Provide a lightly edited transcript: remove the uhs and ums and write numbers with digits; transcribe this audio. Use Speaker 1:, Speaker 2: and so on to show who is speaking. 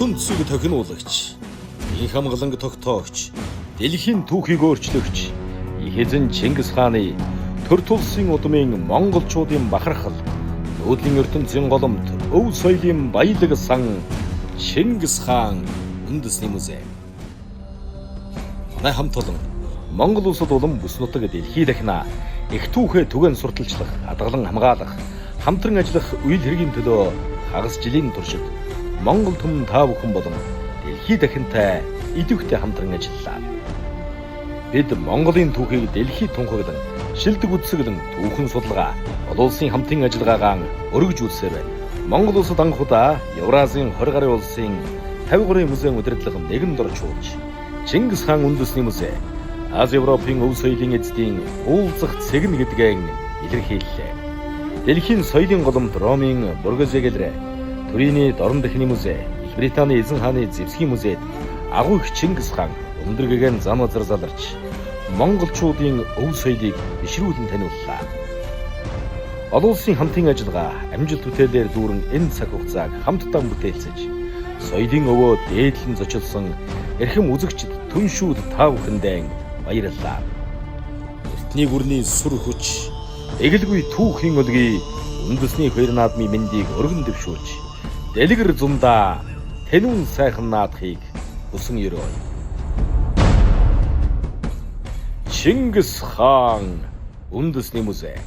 Speaker 1: ертөнцийг тохируулагч, их хамгааланг тогтоогч, дэлхийн түүхийг өөрчлөгч, их эзэн Чингис хааны төр тулсын удмын монголчуудын бахархал, нүүдлийн ертөнцийн голомт, өв соёлын баялаг сан Чингис хаан үндэсний музей. Манай хамт олон Монгол улсад улам бүс нутаг дэлхий дахина их түүхээ түгээн сурталчлах, хадгалан хамгаалах, хамтран ажиллах үйл хэргийн төлөө хагас жилийн туршид Монгол түмэн та бүхэн болон дэлхий дахинтай идэвхтэй хамтран ажиллалаа. Бид Монголын түүхийг дэлхийд тунхаглан, шилдэг үдсэглэн түүхэн судалгаа, олон улсын хамтын ажиллагаагаан өргөж үлсээр байна. Монгол улсад анх удаа Евразийн 20 гаруй улсын 53 музейн удирдлага нэгэнд орж сууж, Чингис хаан үндэсний музей Аз Европын өв соёлын эзэдийн уулзах цэгэн гэдгийг илэрхийллээ. Дэлхийн соёлын голомт Ромын Бургас Галерей, Турины Дорн дахины музей, Их Британий эзэн хааны Зевсгийн музейд агуу их Чингис хаан өндөрлгэн зам азар заларч монголчуудын өв соёлыг бишрүүлэн таниуллаа. Олон улсын хамтын ажиллагаа амжилт бүтээлээр дүүрэн энэ цаг хугацааг хамтдаа бүтээлцэж, соёлын өвөө дээдлэн зочилсон эрхэм үзэгчд түншүүд та бүхэндээ баярлалаа. Эртний гүрний сүр хүч, эгэлгүй түүхийн өлгий үндэсний хоёр наадмын мэндийг өргөн дэвшүүлж, дэлгэр зундаа тэнүүн сайхан наадахыг хүсэн ерөө. Чингис хаан үндэсний музей.